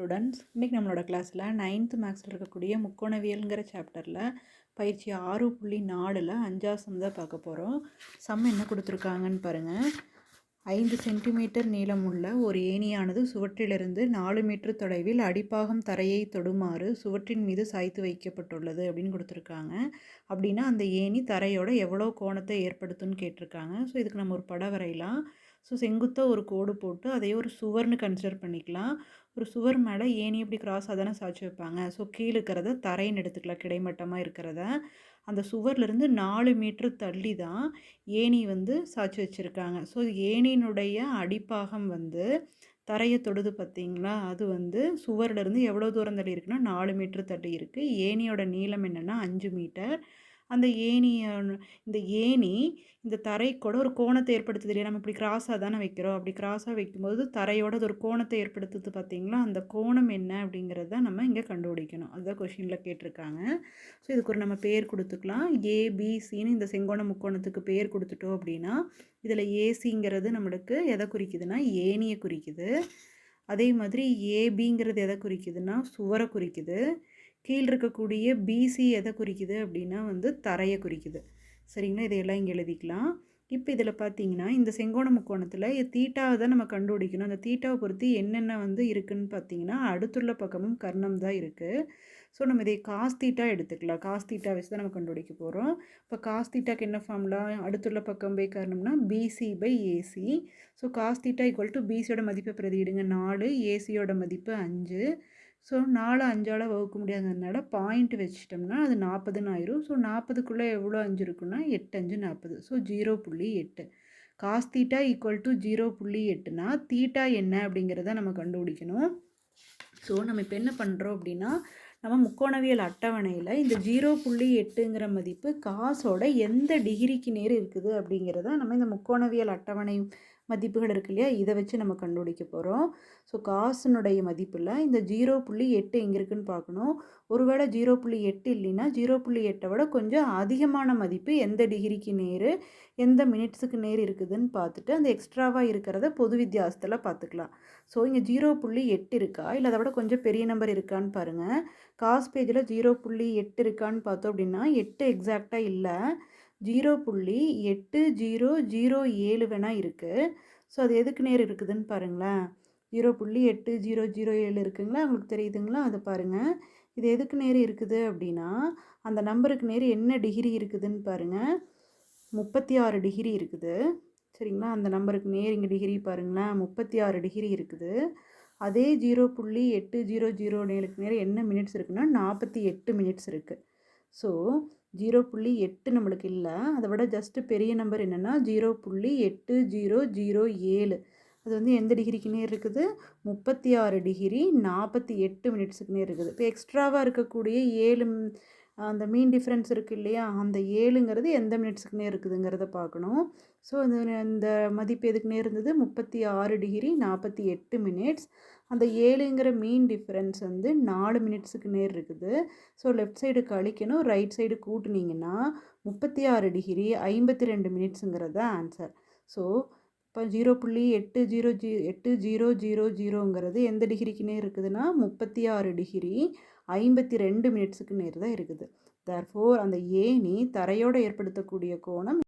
Students, இன்றைக்கி நம்மளோட கிளாஸில் 9th மேக்ஸில் இருக்கக்கூடிய முக்கோணவியல்ங்கிற சாப்டரில் பயிற்சி 6.4ல் 5வது சம் தான் பார்க்க போகிறோம். சம் என்ன கொடுத்துருக்காங்கன்னு பாருங்கள். 5 சென்டிமீட்டர் நீளமுள்ள ஒரு ஏணியானது சுவற்றிலிருந்து 4 மீட்டர் தொலைவில் அடிப்பாகம் தரையை தொடுமாறு சுவற்றின் மீது சாய்த்து வைக்கப்பட்டுள்ளது அப்படின்னு கொடுத்துருக்காங்க. அப்படின்னா அந்த ஏணி தரையோட எவ்வளோ கோணத்தை ஏற்படுத்தும்னு கேட்டிருக்காங்க. ஸோ இதுக்கு நம்ம ஒரு படம் வரையலாம். ஸோ செங்குத்தாக ஒரு கோடு போட்டு அதையே ஒரு சுவர்னு கன்சிடர் பண்ணிக்கலாம். ஒரு சுவர் மேலே ஏணி இப்படி கிராஸாக தானே சாய்ச்சி வைப்பாங்க. ஸோ கீழே இருக்கிறத தரைன்னு எடுத்துக்கலாம், கிடைமட்டமாக இருக்கிறத. அந்த சுவர்லேருந்து 4 மீட்ரு தள்ளி தான் ஏணி சாய்ச்சி வச்சுருக்காங்க. ஸோ ஏணியினுடைய அடிப்பாகம் தரையை தொடுது பார்த்திங்களா. அது சுவர்லேருந்து எவ்வளோ தூரம் தள்ளி இருக்குன்னா 4 மீட்ரு தள்ளி இருக்குது. ஏணியோட நீளம் என்னென்னா 5 மீட்டர். அந்த இந்த ஏணி இந்த தரைக்கூட ஒரு கோணத்தை ஏற்படுத்துது இல்லையா. நம்ம இப்படி கிராஸாக தானே வைக்கிறோம். அப்படி கிராஸாக வைக்கும்போது தரையோட அது ஒரு கோணத்தை ஏற்படுத்துது பார்த்திங்களா. அந்த கோணம் என்ன அப்படிங்கிறத நம்ம இங்கே கண்டுபிடிக்கணும். அதுதான் கொஷினில் கேட்டிருக்காங்க. ஸோ இதுக்கு ஒரு நம்ம பேர் கொடுத்துக்கலாம். ஏபிசின்னு இந்த செங்கோண முக்கோணத்துக்கு பேர் கொடுத்துட்டோம் அப்படின்னா இதில் ஏசிங்கிறது நம்மளுக்கு எதை குறிக்குதுன்னா ஏணியை குறிக்குது. அதே மாதிரி ஏபிங்கிறது எதை குறிக்குதுன்னா சுவரை குறிக்குது. கீழ் இருக்கக்கூடிய பிசி எதை குறிக்குது அப்படின்னா தரையை குறிக்குது. சரிங்களா, இதையெல்லாம் இங்கே எழுதிக்கலாம். இப்போ இதில் பார்த்தீங்கன்னா இந்த செங்கோண முக்கோணத்தில் தீட்டாவை தான் நம்ம கண்டுபிடிக்கணும். அந்த தீட்டாவை பொறுத்து என்னென்ன இருக்குதுன்னு பார்த்தீங்கன்னா அடுத்துள்ள பக்கமும் கர்ணம் தான் இருக்குது. ஸோ நம்ம இதை காஸ் தீட்டா எடுத்துக்கலாம். காஸ் தீட்டா வச்சு தான் நம்ம கண்டுபிடிக்க போகிறோம். இப்போ காஸ் தீட்டாக்கு என்ன ஃபார்முலா? அடுத்துள்ள பக்கம் பை கர்ணம்னா BC by AC. So cos theta equal to பிசியோட மதிப்பை பிரதியிடுங்க 4, ஏசியோட மதிப்பு 5. ஸோ 4 5ஆல் வகுக்க முடியாததுனால பாயிண்ட் வச்சிட்டோம்னா அது 40ன்னு ஆயிரும். ஸோ 40க்குள்ளே எவ்வளோ 5 இருக்குன்னா 8 5 40. So 0.8. Cos theta equal to 0.8னா தீட்டா என்ன அப்படிங்கிறத நம்ம கண்டுபிடிக்கணும். ஸோ நம்ம இப்போ என்ன பண்ணுறோம் அப்படின்னா நம்ம முக்கோணவியல் அட்டவணையில் இந்த 0.8ங்கிற மதிப்பு காசோட எந்த டிகிரிக்கு நேர் இருக்குது அப்படிங்கிறத நம்ம இந்த முக்கோணவியல் அட்டவணை மதிப்புகள் இருக்கு இல்லையா, இதை வச்சு நம்ம கண்டுபிடிக்க போகிறோம். ஸோ காசுனுடைய மதிப்பில் இந்த 0.8 எங்கே இருக்குதுன்னு பார்க்கணும். ஒருவேளை 0.8 இல்லைன்னா 0.8 விட கொஞ்சம் அதிகமான மதிப்பு எந்த டிகிரிக்கு நேர் எந்த மினிட்ஸுக்கு நேர் இருக்குதுன்னு பார்த்துட்டு அந்த எக்ஸ்ட்ராவாக இருக்கிறத பொது வித்தியாசத்தில் பார்த்துக்கலாம். ஸோ இங்கே 0.8 இருக்கா இல்லை அதை விட கொஞ்சம் பெரிய நம்பர் இருக்கான்னு பாருங்கள். காஸ் பேஜில் 0.8 இருக்கான்னு பார்த்தோம் அப்படின்னா 8 எக்ஸாக்டாக இல்லை, 0.8007 வேணால் இருக்குது. ஸோ அது எதுக்கு நேர் இருக்குதுன்னு பாருங்களேன். 0.8007 இருக்குங்களா, உங்களுக்கு தெரியுதுங்களா? அதை பாருங்கள். இது எதுக்கு நேர் இருக்குது அப்படின்னா அந்த நம்பருக்கு நேர் என்ன டிகிரி இருக்குதுன்னு பாருங்கள். 36 டிகிரி இருக்குது. சரிங்களா, அந்த நம்பருக்கு நேர் இங்கே டிகிரி பாருங்களேன் 36 டிகிரி இருக்குது. அதே 0.800 நேர் என்ன மினிட்ஸ் இருக்குன்னா 48 மினிட்ஸ் இருக்குது. ஸோ 0.8 நம்மளுக்கு இல்லை, அதை விட ஜஸ்ட்டு பெரிய நம்பர் என்னென்னா 0.8007. அது எந்த டிகிரிக்கு நேர் இருக்குது? 36 டிகிரி 48 மினிட்ஸுக்கு நேர் இருக்குது. இப்போ எக்ஸ்ட்ராவாக இருக்கக்கூடிய 7 அந்த மீன் டிஃப்ரென்ஸ் இருக்குது இல்லையா, அந்த 7ங்கிறது எந்த மினிட்ஸுக்கு நேர் இருக்குதுங்கிறத பார்க்கணும். ஸோ இந்த மதிப்பு எதுக்கு நேர் இருந்தது? 36 டிகிரி 48 மினிட்ஸ். அந்த 7ங்கிற மீன் டிஃப்ரென்ஸ் 4 மினிட்ஸுக்கு நேர் இருக்குது. ஸோ லெஃப்ட் சைடு கழிக்கணும், ரைட் சைடு கூட்டினீங்கன்னா 36 டிகிரி 52 மினிட்ஸுங்கிறது தான் ஆன்சர். ஸோ இப்போ 0.8000ங்கிறது எந்த டிகிரிக்கு நேர் இருக்குதுன்னா 36 டிகிரி 52 மினிட்ஸுக்கு நேர் தான் இருக்குது. தேர்ஃபோர் அந்த ஏணி தரையோடு ஏற்படுத்தக்கூடிய கோணம்